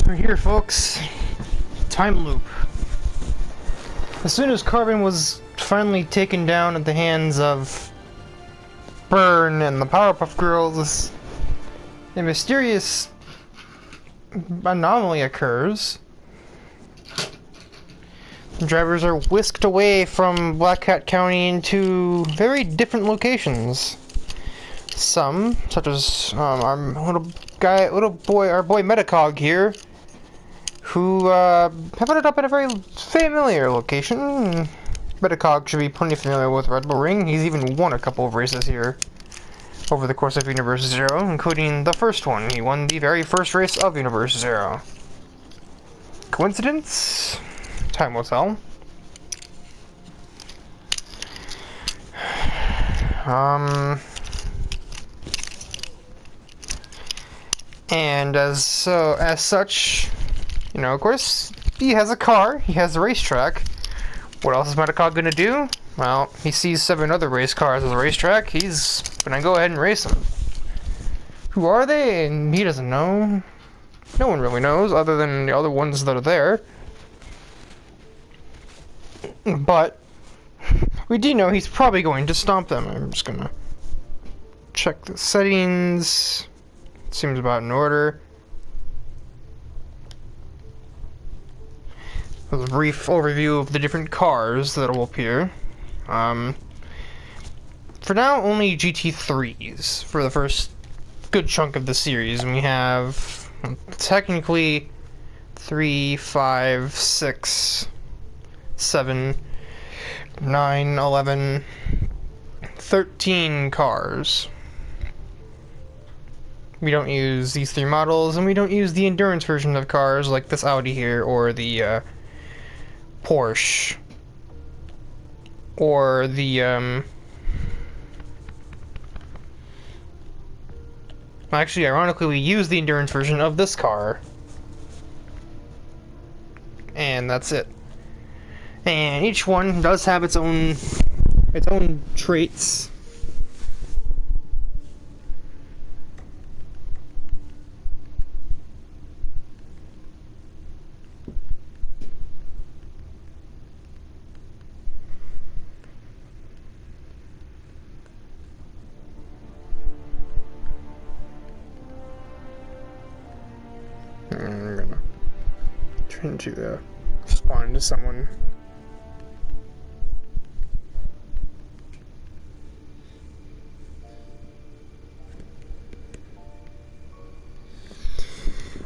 We're here, folks. Time loop. As soon as Carbon was finally taken down at the hands of Burn and the Powerpuff Girls, a mysterious anomaly occurs. Drivers are whisked away from Black Cat County into very different locations. Some, such as our little boy MetaCog here, who have ended up at a very familiar location. MetaCog should be plenty familiar with Red Bull Ring. He's even won a couple of races here over the course of Universe Zero, including the first one. He won the very first race of Universe Zero. Coincidence? Time will tell. And as such, you know, of course, he has a car, he has a racetrack. What else is MetaCog gonna do? Well, he sees 7 other race cars at the racetrack, he's gonna go ahead and race them. Who are they? And he doesn't know. No one really knows, other than the other ones that are there. But we do know he's probably going to stomp them. I'm just gonna check the settings. Seems about in order. A brief overview of the different cars that will appear. For now, only GT3s for the first good chunk of the series. And we have technically 3, 5, 6, 7, 9, 11, 13 cars. We don't use these 3 models, and we don't use the endurance version of cars like this Audi here, or the Porsche, or the actually, ironically, we use the endurance version of this car, and that's it. And each one does have its own traits. I'm gonna try to respond to someone.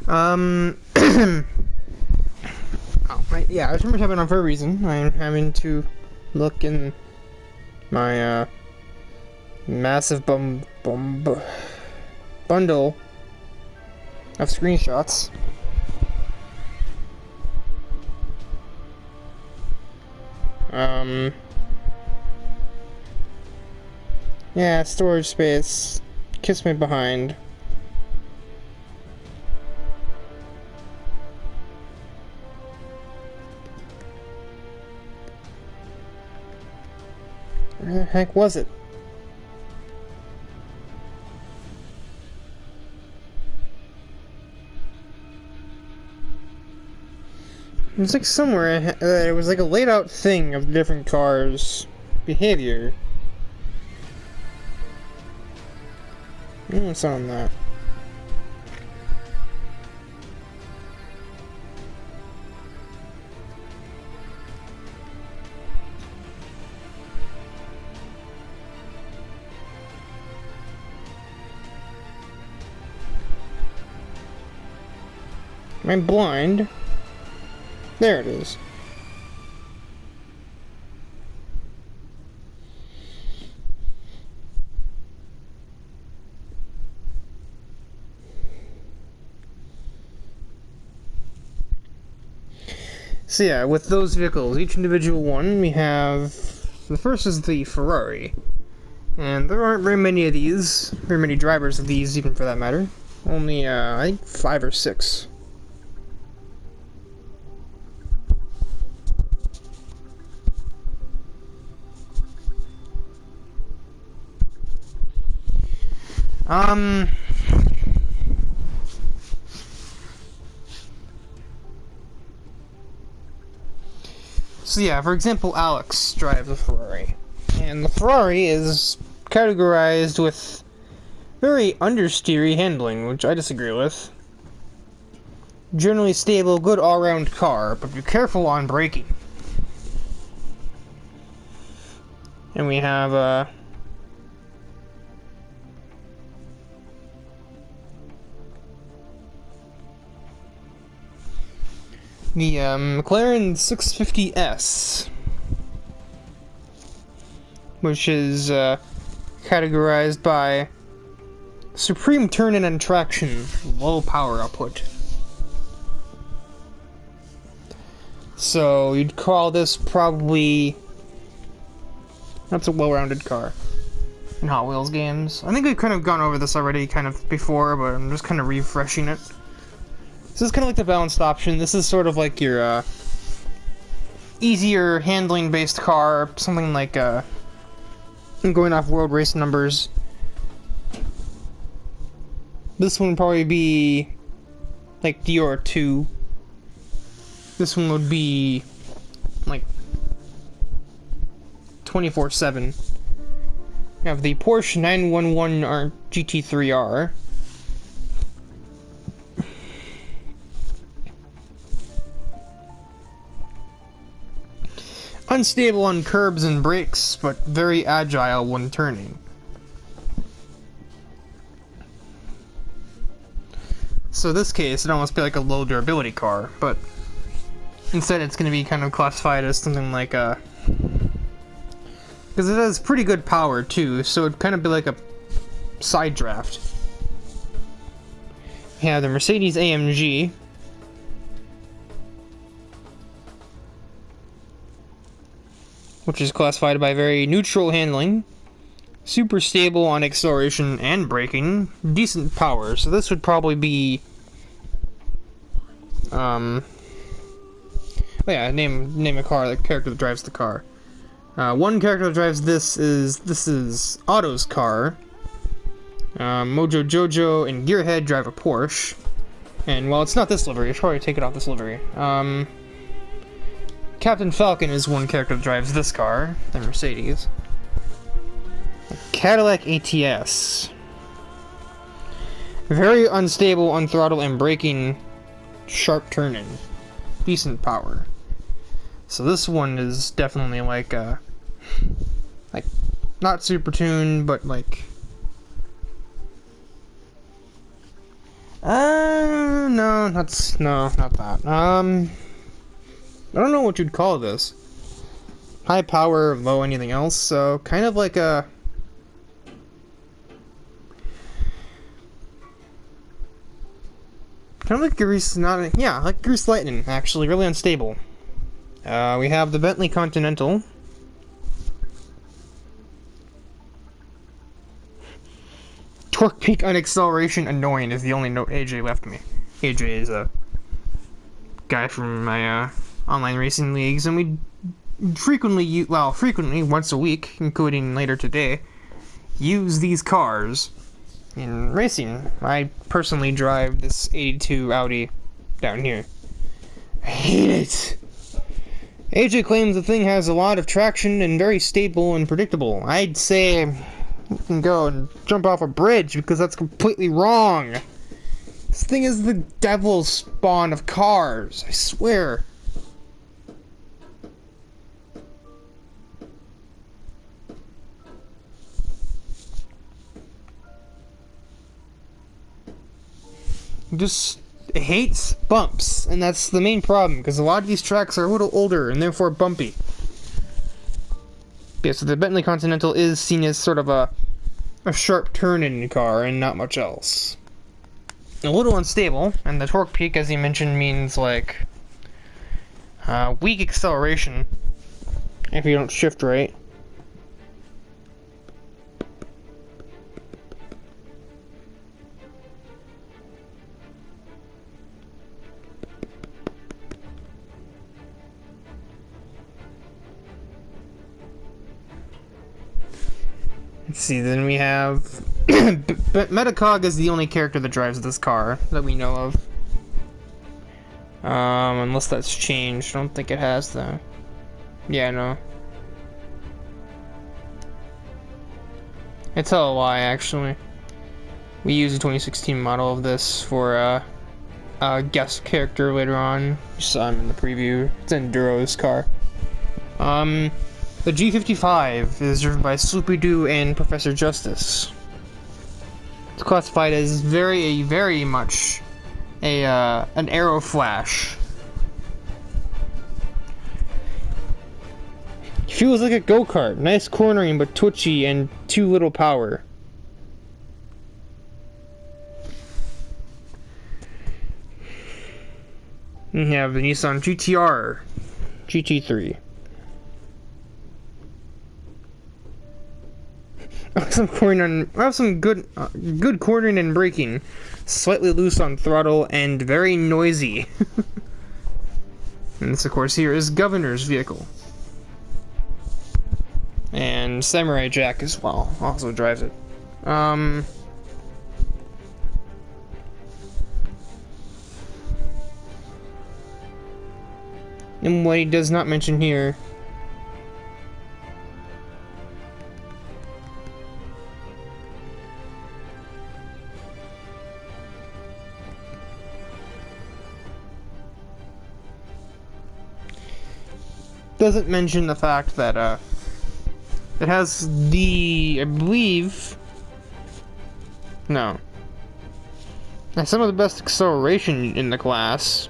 Oh, right, yeah, I was tapping on for a reason. I'm having to look in my massive bundle of screenshots. Yeah, storage space. Kiss me behind. Where the heck was it? It was like somewhere, it was like a laid out thing of different cars' behavior. What's on that? Am I blind? There it is. So yeah, with those vehicles, each individual one, we have... The first is the Ferrari. And there aren't very many of these, very many drivers of these even for that matter. Only, I think 5 or 6. So yeah, for example, Alex drives a Ferrari. And the Ferrari is categorized with very understeery handling, which I disagree with. Generally stable, good all-round car, but be careful on braking. And we have the McLaren 650S, which is categorized by supreme turn-in and traction, low power output. So you'd call this probably... That's a well-rounded car in Hot Wheels games. I think we've kind of gone over this already kind of before, but I'm just kind of refreshing it. This is kind of like the balanced option. This is sort of like your easier handling-based car, something like going off world race numbers. This one would probably be like Dior 2. This one would be like 24/7. You have the Porsche 911 GT3R. Unstable on curbs and brakes, but very agile when turning. So in this case, it almost be like a low durability car, but instead it's going to be kind of classified as something like a... Because it has pretty good power too, so it'd kind of be like a side draft. We have the Mercedes AMG. Which is classified by very neutral handling, super stable on acceleration and braking, decent power. So this would probably be, oh yeah, name a car, the character that drives the car. One character that drives this is Otto's car. Mojo Jojo and Gearhead drive a Porsche, and well, it's not this livery. I should probably take it off this livery. Captain Falcon is one character that drives this car, the Mercedes. Cadillac ATS. Very unstable on throttle and braking, sharp turning, decent power. So this one is definitely like not super tuned, but like no, not that. I don't know what you'd call this. High power, low anything else, so kind of like a... Kind of like Grease, like Grease Lightning, actually, really unstable. We have the Bentley Continental. Torque peak on acceleration, annoying is the only note AJ left me. AJ is a guy from my online racing leagues, and we frequently, once a week, including later today, use these cars in racing. I personally drive this 82 Audi down here. I hate it! AJ claims the thing has a lot of traction and very stable and predictable. I'd say you can go and jump off a bridge because that's completely wrong. This thing is the devil's spawn of cars, I swear. Just hates bumps, and that's the main problem, because a lot of these tracks are a little older and therefore bumpy. Yeah, so the Bentley Continental is seen as sort of a sharp turn-in car and not much else. A little unstable, and the torque peak, as you mentioned, means like weak acceleration if you don't shift right. Let's see, then we have... MetaCog is the only character that drives this car that we know of. Unless that's changed. I don't think it has, though. Yeah, no. It's LY actually. We use a 2016 model of this for a guest character later on. You saw him in the preview. It's Enduro's car. The G55 is driven by Sloopy-Doo and Professor Justice. It's classified as very much an Aero Flash. Feels like a go-kart. Nice cornering, but twitchy and too little power. We have the Nissan GTR GT3. I have some good cornering and braking. Slightly loose on throttle and very noisy. And this, of course, here is Governor's vehicle. And Samurai Jack as well also drives it. And what he does not mention here doesn't mention the fact that it has I believe, no, has some of the best acceleration in the class.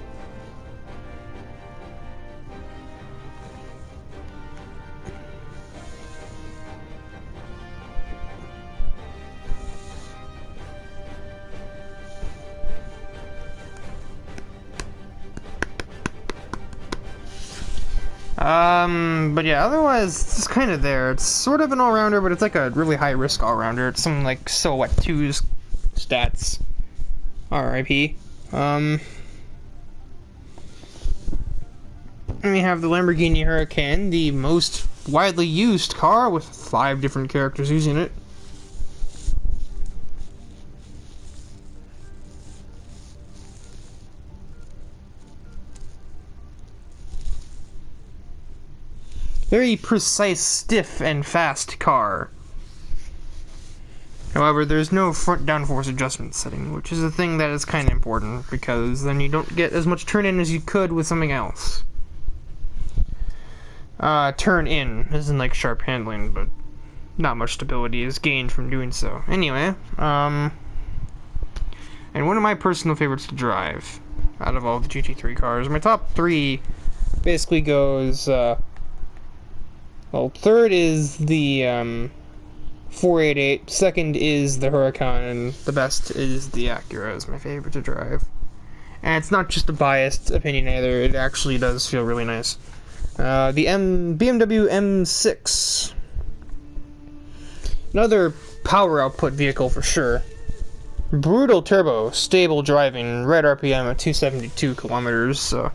But yeah, otherwise, it's just kind of there. It's sort of an all-rounder, but it's like a really high-risk all-rounder. It's some, like, Silhouette 2's stats. RIP. And we have the Lamborghini Huracan, the most widely used car, with 5 different characters using it. Very precise, stiff, and fast car. However, there's no front downforce adjustment setting, which is a thing that is kind of important, because then you don't get as much turn-in as you could with something else. Turn-in isn't like sharp handling, but not much stability is gained from doing so. Anyway, and one of my personal favorites to drive, out of all the GT3 cars, my top 3 basically goes, well, third is the 488, second is the Huracan, and the best is the Acura is my favorite to drive. And it's not just a biased opinion either, it actually does feel really nice. The BMW M6. Another power output vehicle for sure. Brutal turbo, stable driving, right RPM at 272 kilometers, so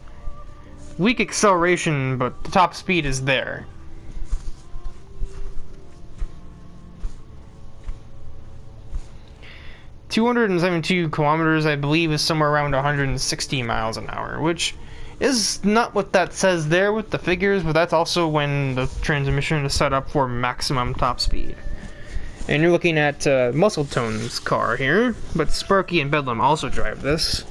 weak acceleration, but the top speed is there. 272 kilometers, I believe, is somewhere around 160 miles an hour, which is not what that says there with the figures, but that's also when the transmission is set up for maximum top speed. And you're looking at Muscle Tone's car here, but Sparky and Bedlam also drive this.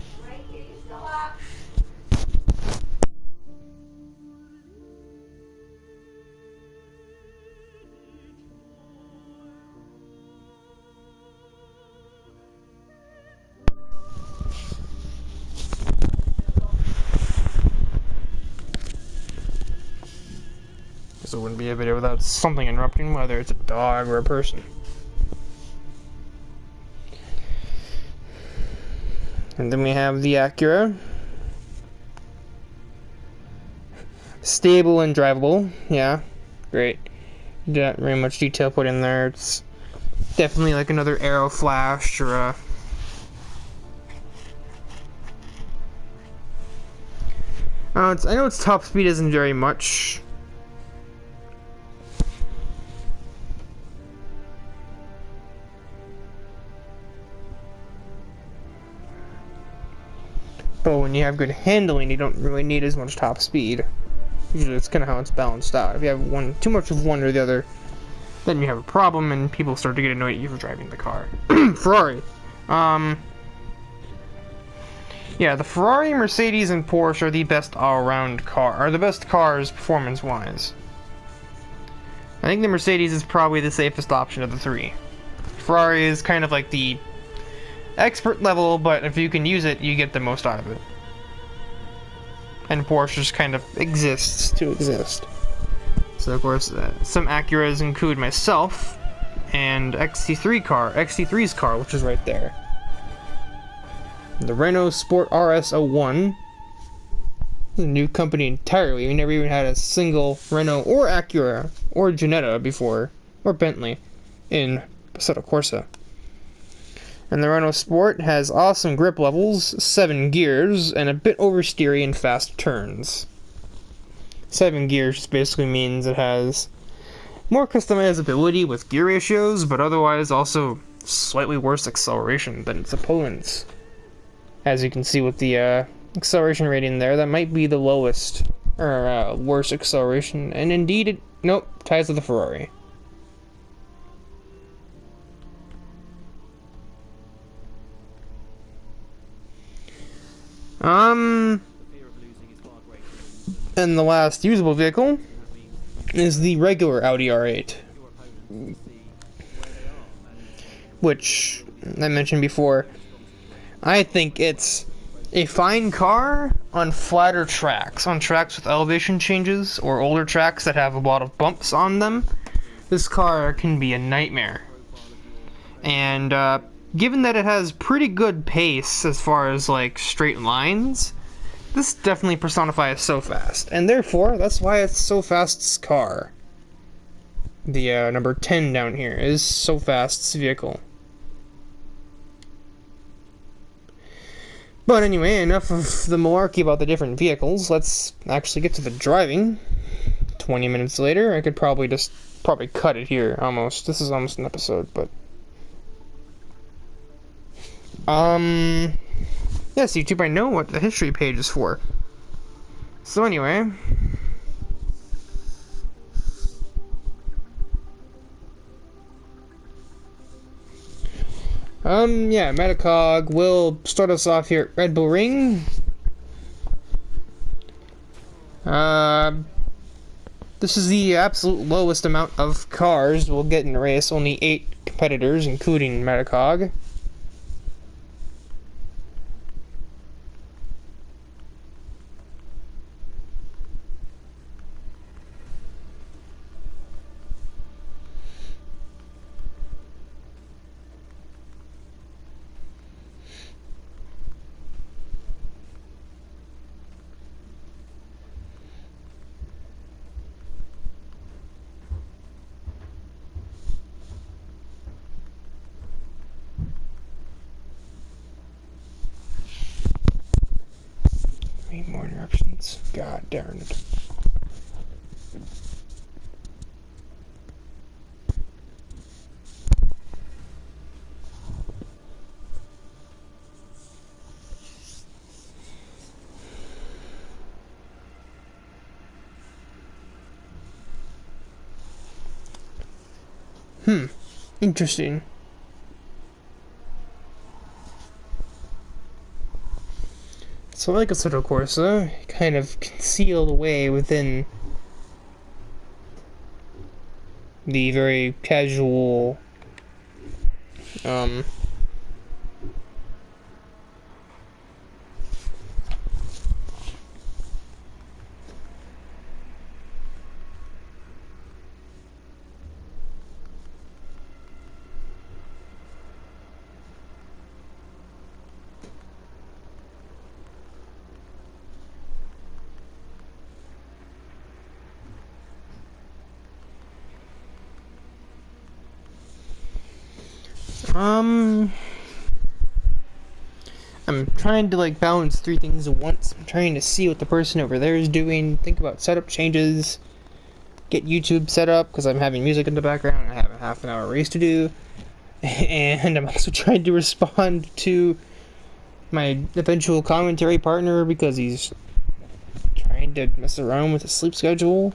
So it wouldn't be a video without something interrupting, whether it's a dog or a person. And then we have the Acura. Stable and drivable, yeah, great. Not very much detail put in there. It's definitely like another Aero Flash or a... I know its top speed isn't very much. But when you have good handling, you don't really need as much top speed. Usually it's kind of how it's balanced out. If you have too much of one or the other, then you have a problem and people start to get annoyed at you for driving the car. Ferrari. Yeah, the Ferrari, Mercedes, and Porsche are the best all-around the best cars performance-wise. I think the Mercedes is probably the safest option of the three. Ferrari is kind of like the expert level, but if you can use it, you get the most out of it. And Porsche just kind of exists to exist. So of course, some Acuras include myself and XT3's car, which is right there. The Renault Sport RS01, a new company entirely. We never even had a single Renault or Acura or Jetta before, or Bentley, in Assetto Corsa. And the Renault Sport has awesome grip levels, 7 gears, and a bit oversteery and fast turns. 7 gears basically means it has more customizability with gear ratios, but otherwise also slightly worse acceleration than its opponents. As you can see with the acceleration rating there, that might be the lowest, or worst acceleration, and indeed nope, ties with the Ferrari. And the last usable vehicle is the regular Audi R8, which I mentioned before. I think it's a fine car on flatter tracks, on tracks with elevation changes, or older tracks that have a lot of bumps on them. This car can be a nightmare. And given that it has pretty good pace as far as like straight lines, this definitely personifies So Fast, and therefore that's why it's So Fast's car. The number 10 down here is So Fast's vehicle. But anyway, enough of the malarkey about the different vehicles. Let's actually get to the driving. 20 minutes later, I could probably cut it here almost. This is almost an episode, but yes, YouTube, I know what the history page is for. So anyway, yeah, MetaCog will start us off here at Red Bull Ring. This is the absolute lowest amount of cars we'll get in a race, only 8 competitors, including MetaCog. More interruptions. God darn it. Interesting. So like Assetto Corsa, kind of concealed away within the very casual, I'm trying to like balance 3 things at once. I'm trying to see what the person over there is doing, think about setup changes, get YouTube set up because I'm having music in the background. I have a half an hour race to do, and I'm also trying to respond to my eventual commentary partner because he's trying to mess around with the sleep schedule.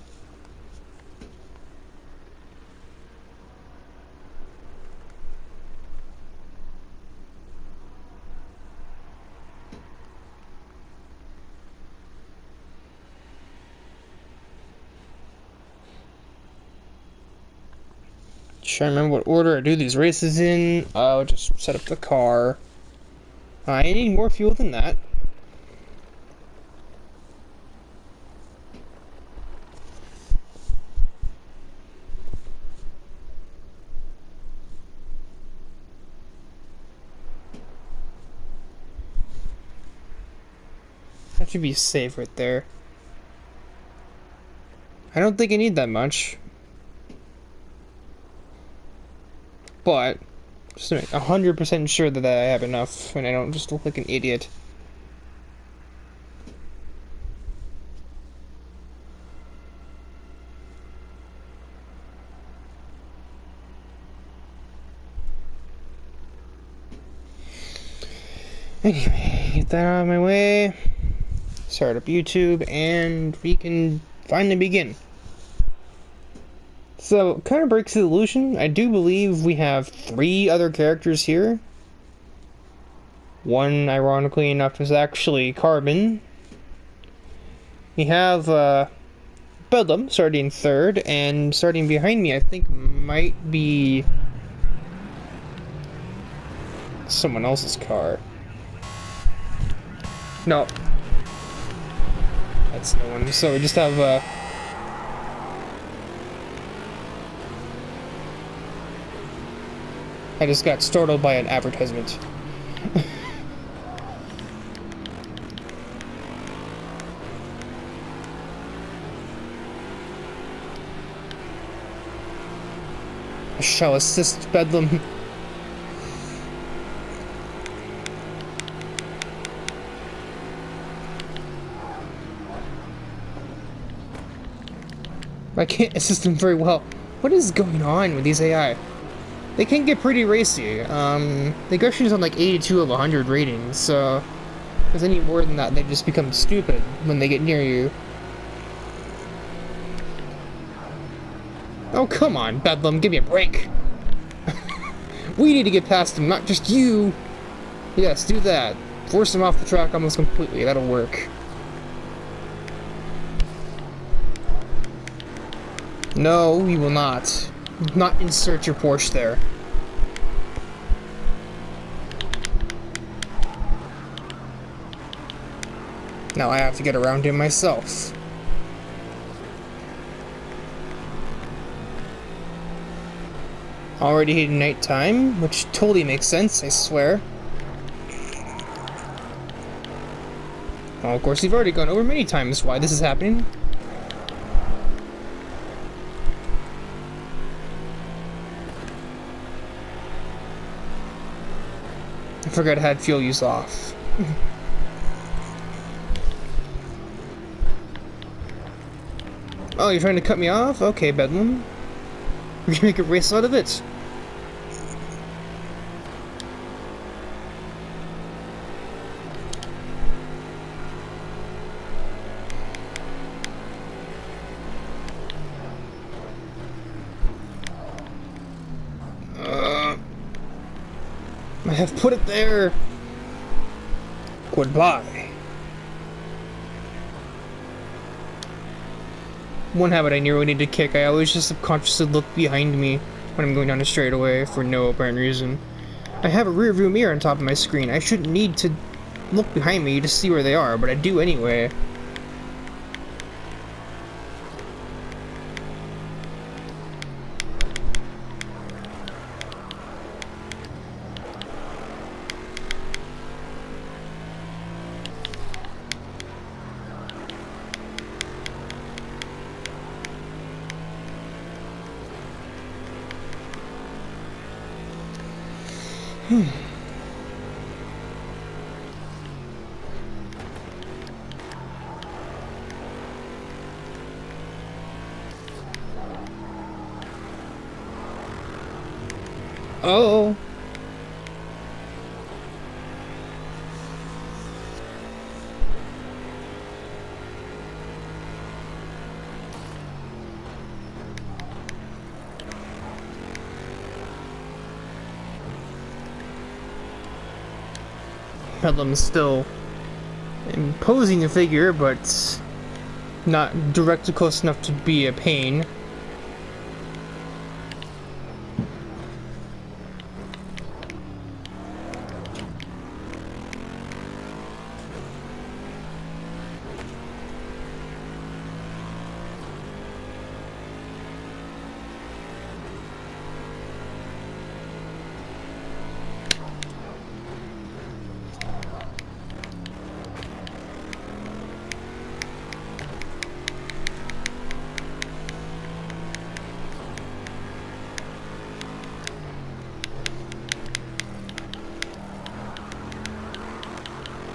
Trying to remember what order I do these races in. I'll just set up the car. I need more fuel than that. That should be safe right there. I don't think I need that much. But, just to make 100% sure that I have enough and I don't just look like an idiot. Anyway, get that out of my way. Start up YouTube, and we can finally begin. So, kind of breaks the illusion. I do believe we have 3 other characters here. One, ironically enough, is actually Carbon. We have Bedlam starting 3rd, and starting behind me, I think, might be someone else's car. No. That's no one. So we just have, I just got startled by an advertisement. I shall assist Bedlam. I can't assist him very well. What is going on with these AI? They can get pretty racy. The Gushers on like 82 of 100 ratings, so if there's any more than that, they just become stupid when they get near you. Oh, come on, Bedlam, give me a break. We need to get past him, not just you. Yes, do that. Force him off the track almost completely, that'll work. No, you will not. Not insert your Porsche there. Now I have to get around him myself. Already hitting nighttime, which totally makes sense, I swear. Well, of course, we've already gone over many times why this is happening. I forgot I had fuel use off. Oh, you're trying to cut me off? Okay, Bedlam. We're gonna make a race out of it. I have put it there. Goodbye. One habit I nearly need to kick. I always just subconsciously look behind me when I'm going down a straightaway for no apparent reason. I have a rear view mirror on top of my screen. I shouldn't need to look behind me to see where they are, but I do anyway. Oh. Bedlam's still imposing a figure, but not directly close enough to be a pain.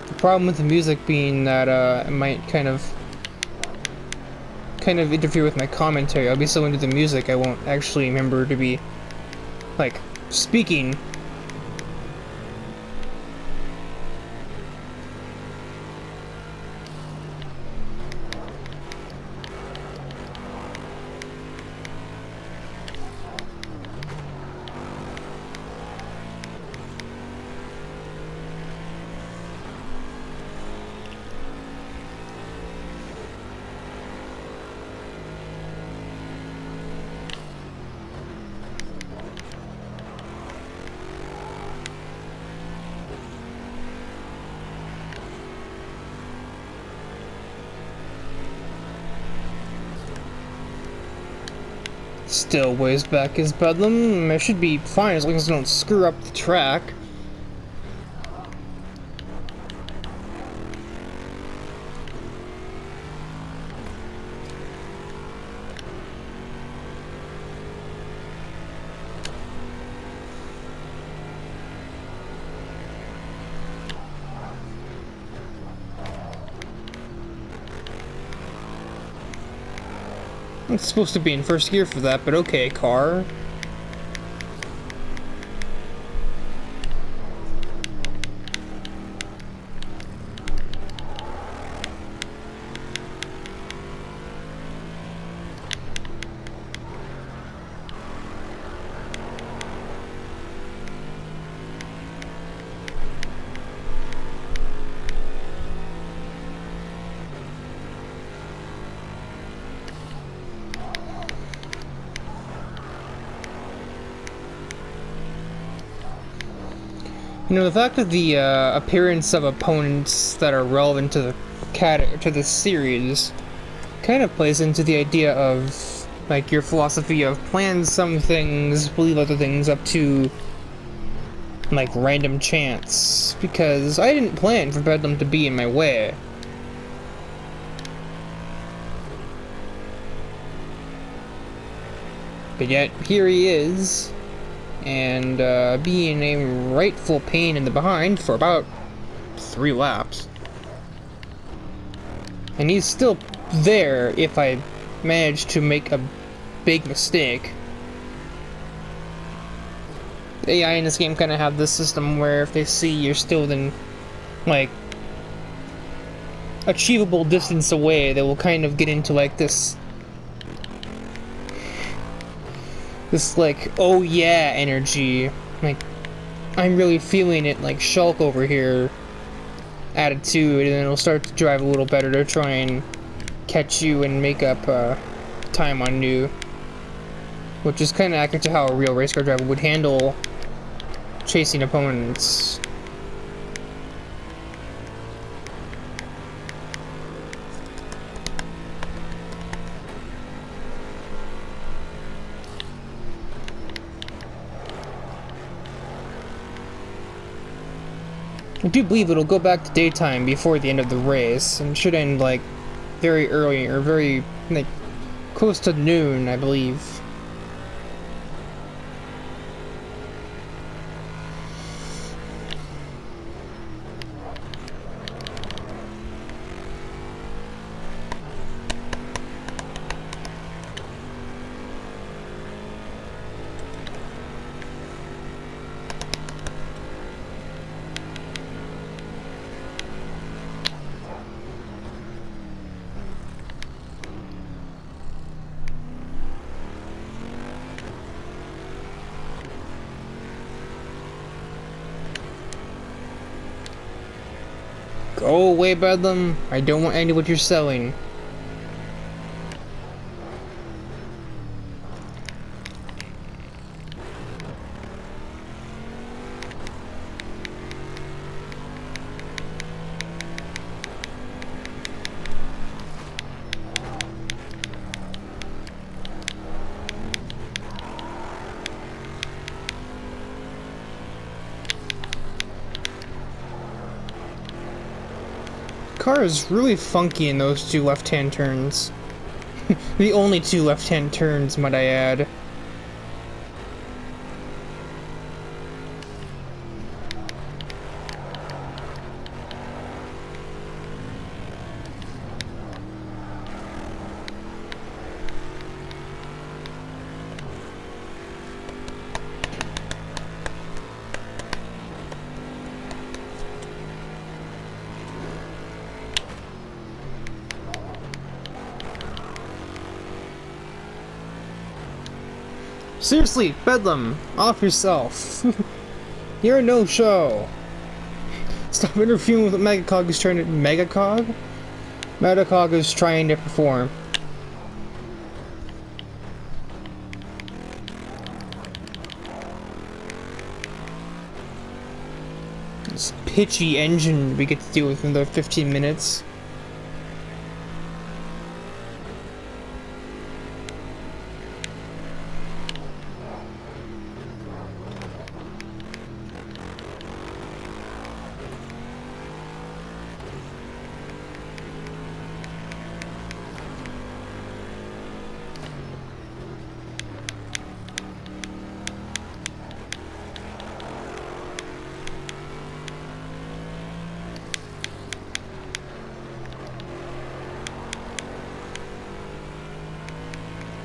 The problem with the music being that it might kind of interfere with my commentary. I'll be so into the music I won't actually remember to be like speaking. Still ways back as Bedlam. I should be fine as long as I don't screw up the track. I'm supposed to be in first gear for that, but okay, car. You know, the fact that the appearance of opponents that are relevant to the series kind of plays into the idea of like your philosophy of plan some things, believe other things up to like random chance, because I didn't plan for Bedlam to be in my way. But yet, here he is, and being a rightful pain in the behind for about 3 laps. And he's still there if I manage to make a big mistake. The AI in this game kind of have this system where if they see you're still within, like, achievable distance away, they will kind of get into, like, this like, oh yeah energy, like, I'm really feeling it, like Shulk over here attitude, and then it'll start to drive a little better to try and catch you and make up time on you, which is kind of accurate to how a real race car driver would handle chasing opponents. I do believe it'll go back to daytime before the end of the race, and should end, like, very early, or very, like, close to noon, I believe. Go away, Bedlam. I don't want any of what you're selling. Car is really funky in those two left-hand turns. The only two left-hand turns, might I add. Seriously, Bedlam, off yourself. You're a no-show. Stop interfering with what MetaCog is trying to... MetaCog? MetaCog is trying to perform. This pitchy engine we get to deal with in the 15 minutes.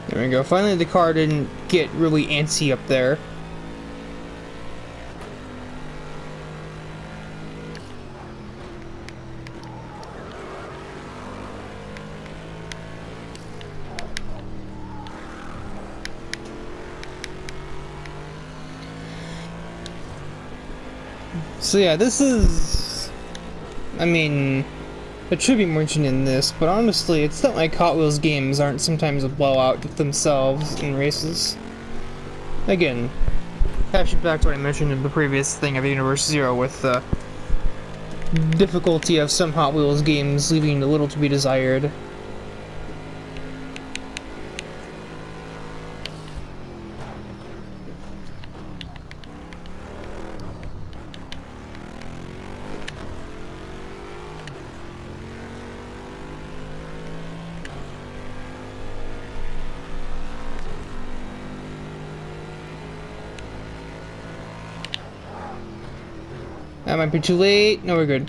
There we go. Finally, the car didn't get really antsy up there. So yeah, this is... I mean... It should be mentioned in this, but honestly, it's not like Hot Wheels games aren't sometimes a blowout themselves in races. Again, catch it back to what I mentioned in the previous thing of Universe Zero with the difficulty of some Hot Wheels games leaving a little to be desired. That might be too late. No, we're good.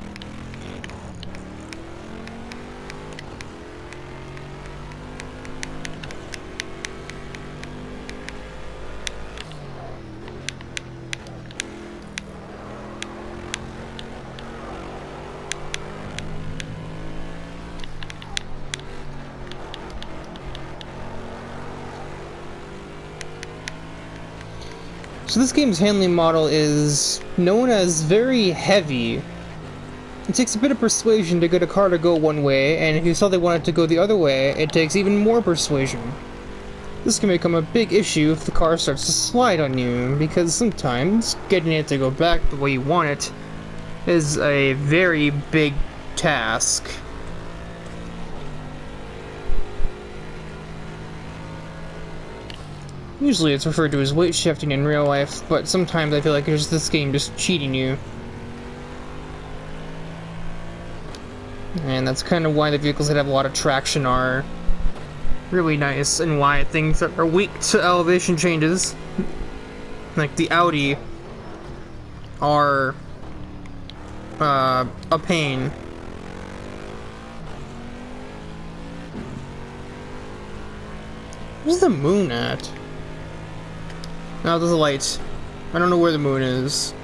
So this game's handling model is known as very heavy. It takes a bit of persuasion to get a car to go one way, and if you suddenly want it to go the other way, it takes even more persuasion. This can become a big issue if the car starts to slide on you, because sometimes getting it to go back the way you want it is a very big task. Usually it's referred to as weight shifting in real life, but sometimes I feel like it's this game just cheating you. And that's kind of why the vehicles that have a lot of traction are really nice, and why things that are weak to elevation changes, like the Audi, are a pain. Where's the moon at? Oh, there's a light. I don't know where the moon is.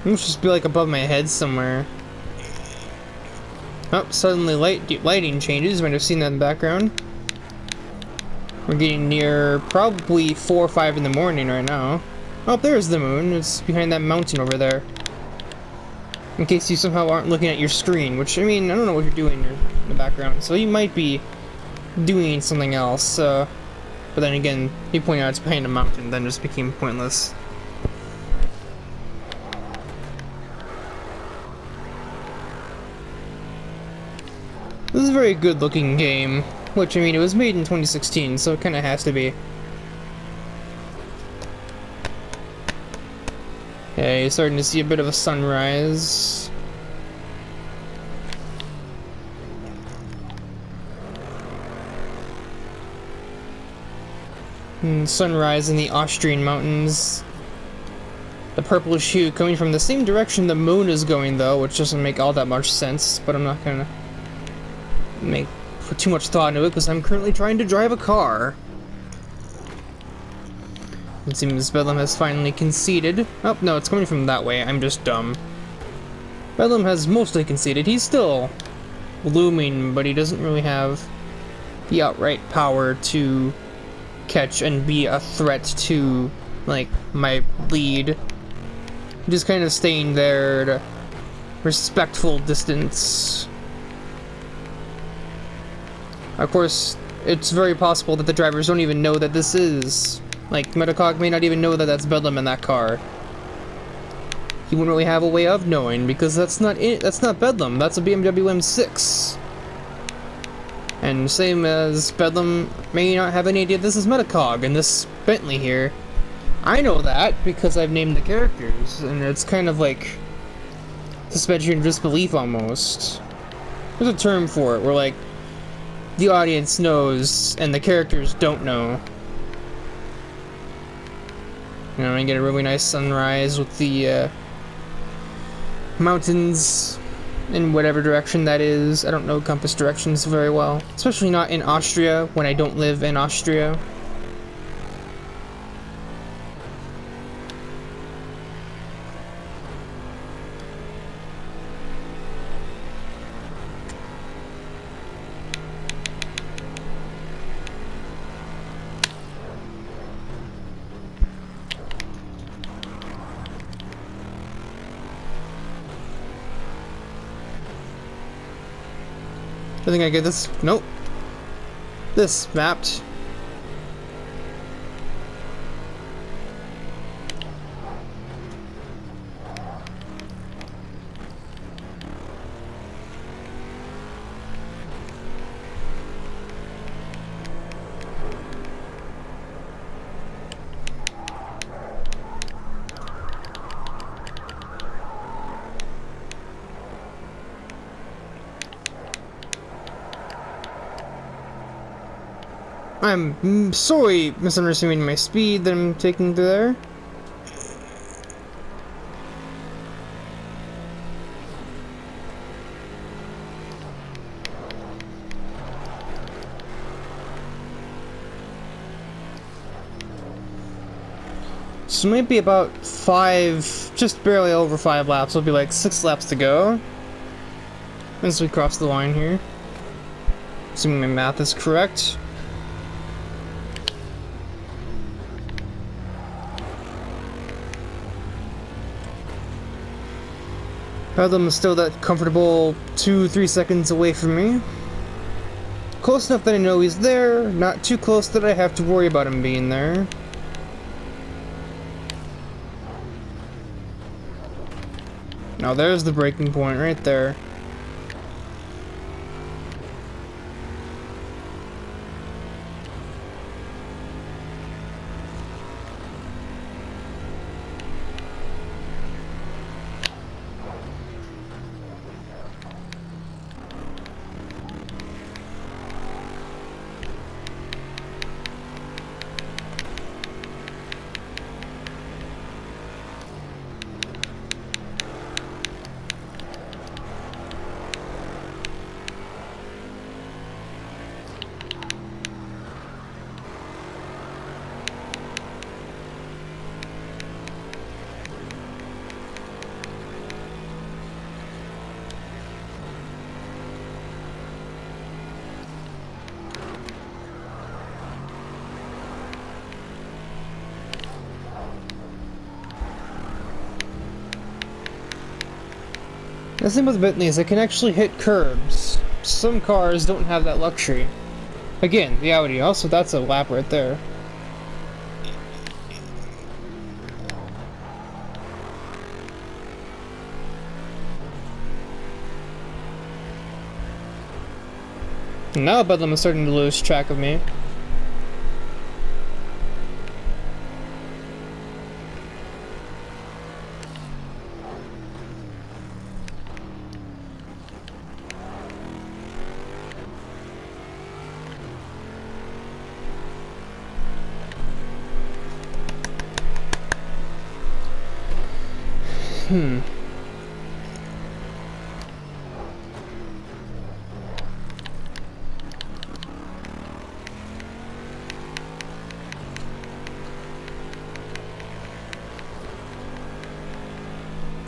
It must just be like above my head somewhere. Oh, suddenly lighting changes. You might have seen that in the background. We're getting near probably 4 or 5 in the morning right now. Oh, there's the moon. It's behind that mountain over there. In case you somehow aren't looking at your screen, which, I mean, I don't know what you're doing in the background, so you might be doing something else, but then again, you pointing out it's behind a mountain, then just became pointless. This is a very good looking game, which, I mean, it was made in 2016, so it kinda has to be. Yeah, you're starting to see a bit of a sunrise. Sunrise in the Austrian mountains. The purplish hue coming from the same direction the moon is going, though, which doesn't make all that much sense, but I'm not gonna put too much thought into it because I'm currently trying to drive a car. It seems Bedlam has finally conceded. Oh, no, it's coming from that way. I'm just dumb. Bedlam has mostly conceded. He's still looming, but he doesn't really have the outright power to catch and be a threat to, like, my lead. Just kind of staying there at a respectful distance. Of course, it's very possible that the drivers don't even know that this is... Like, MetaCog may not even know that that's Bedlam in that car. He wouldn't really have a way of knowing, because that's not Bedlam, that's a BMW M6. And same as Bedlam may not have any idea this is MetaCog, and this Bentley here. I know that, because I've named the characters, and it's kind of like... suspension of disbelief, almost. There's a term for it, where, like, the audience knows, and the characters don't know. You know, I get a really nice sunrise with the mountains in whatever direction that is. I don't know compass directions very well, especially not in Austria when I don't live in Austria. I think I get this. Nope. This mapped. I'm sorry, misunderstanding my speed that I'm taking through there. So maybe about 5, just barely over 5 laps. It'll be like 6 laps to go as we cross the line here. Assuming my math is correct. Bedlam is still that comfortable 2-3 seconds away from me. Close enough that I know he's there, not too close that I have to worry about him being there. Now there's the breaking point right there. The thing with Bentley is it can actually hit curbs. Some cars don't have that luxury. Again, the Audi. Also, that's a lap right there. Now Bedlam is starting to lose track of me.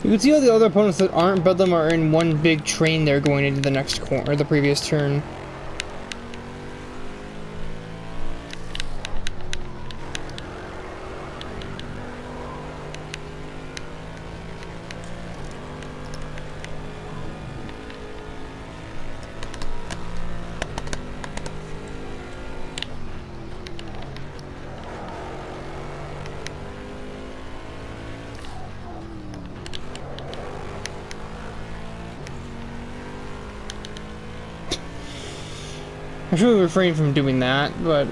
You can see all the other opponents that aren't Bedlam are in one big train there going into the next corner, or the previous turn. I should refrain from doing that, but...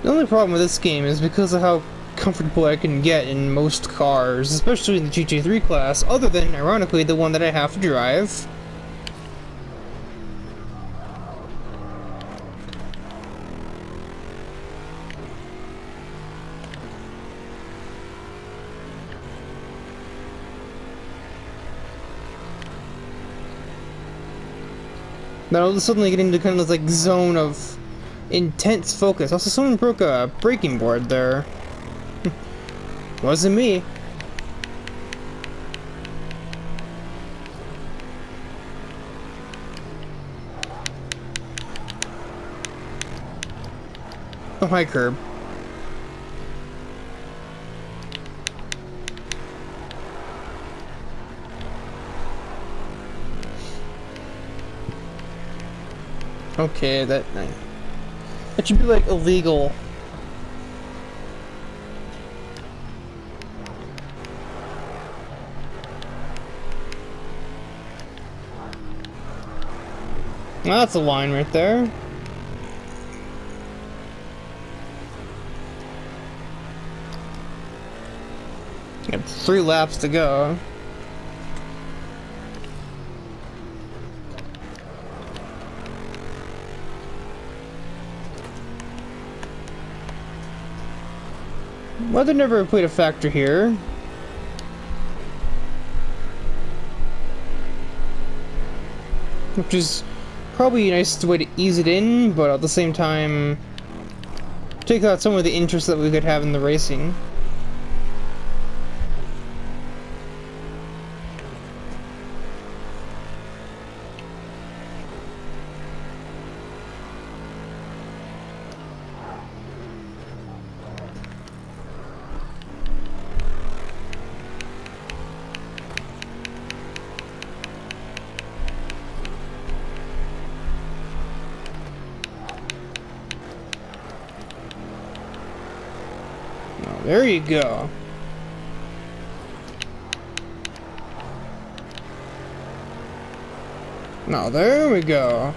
The only problem with this game is because of how comfortable I can get in most cars, especially in the GTA 3 class, other than, ironically, the one that I have to drive. Then I'll suddenly get into kind of this like zone of intense focus. Also, someone broke a braking board there. Wasn't me. Oh, hi, curb. Okay, that should be like illegal. Well, that's a line right there. Got 3 laps to go. Weather never played a factor here. Which is probably a nice way to ease it in, but at the same time take out some of the interest that we could have in the racing. There you go. Now there we go.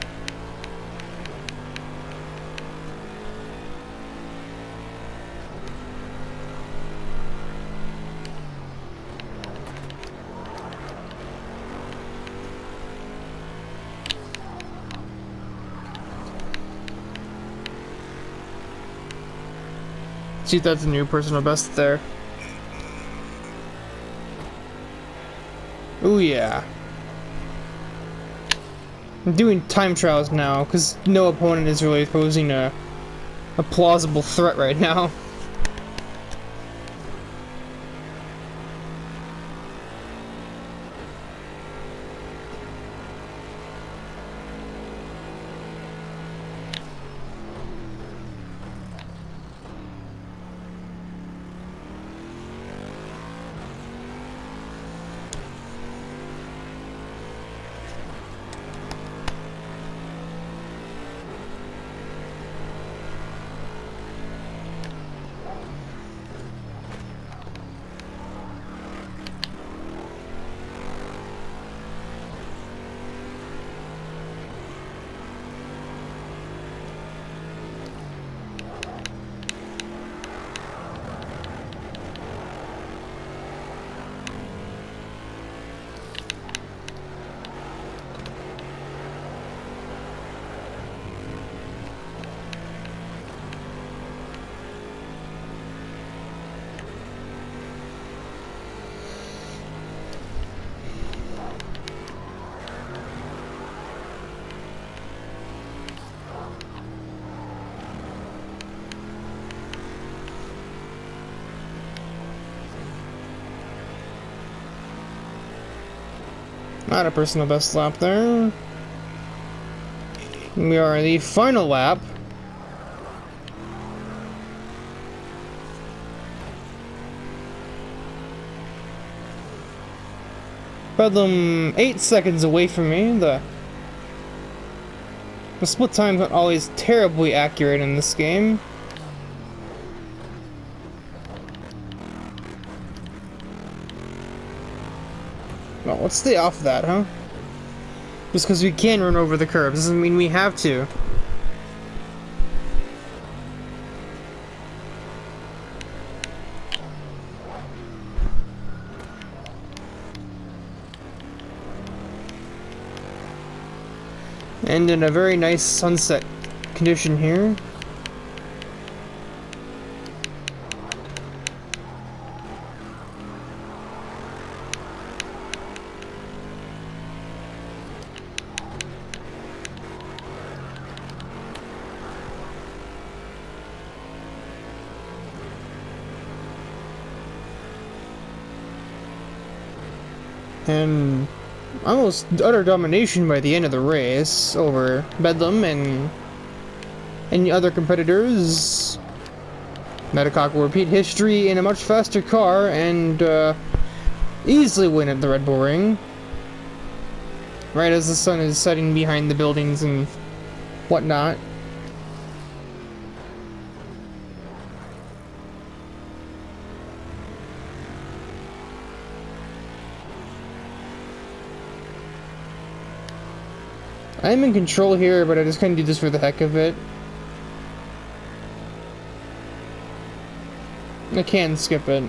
See if that's a new personal best there. Oh yeah. I'm doing time trials now, because no opponent is really posing a plausible threat right now. Not a personal best lap there. We are in the final lap. Bedlam 8 seconds away from me. The split time's not always terribly accurate in this game. Well, let's stay off that, huh? Just because we can run over the curbs doesn't mean we have to. And in a very nice sunset condition here. And almost utter domination by the end of the race over Bedlam and any other competitors. MetaCog will repeat history in a much faster car and easily win at the Red Bull Ring. Right as the sun is setting behind the buildings and whatnot. I'm in control here, but I just kind of do this for the heck of it. I can skip it.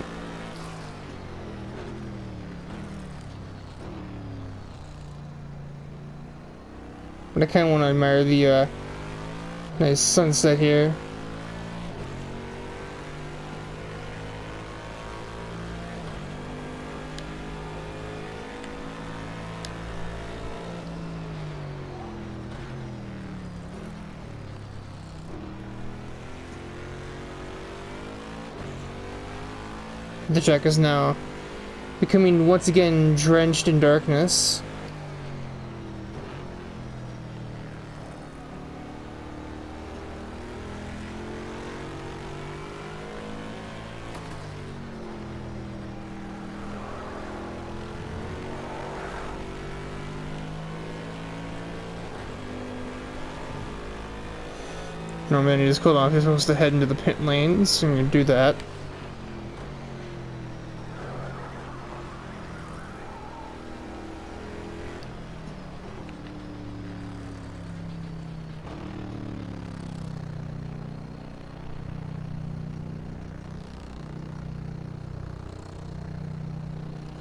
But I kind of want to admire the nice sunset here. The track is now becoming once again drenched in darkness. No man, he just called off. He's supposed to head into the pit lanes, so I'm gonna do that.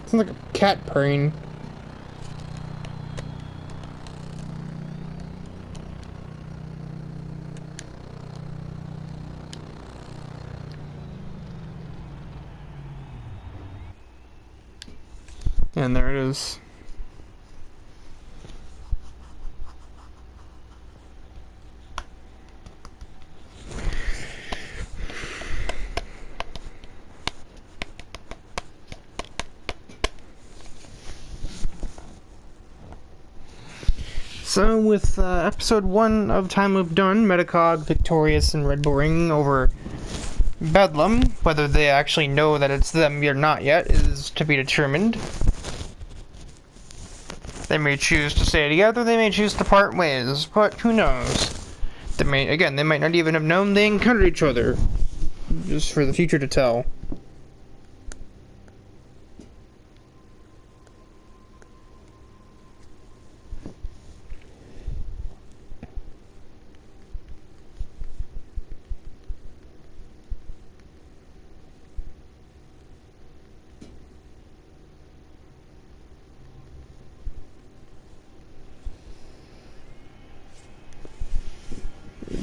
Sounds like a cat purring. And there it is. So with episode 1 of Time Loop done, MetaCog victorious in Red Bull Ring over Bedlam. Whether they actually know that it's them or not yet is to be determined. They may choose to stay together, they may choose to part ways, but who knows? They might not even have known they encountered each other. Just for the future to tell.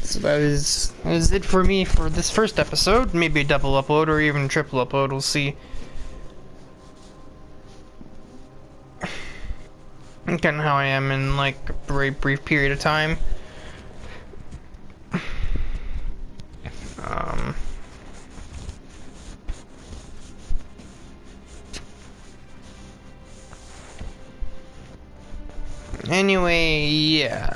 So that is it for me for this first episode. Maybe a double upload or even triple upload, we'll see. Kind of how I am in like a very brief period of time. Anyway, yeah.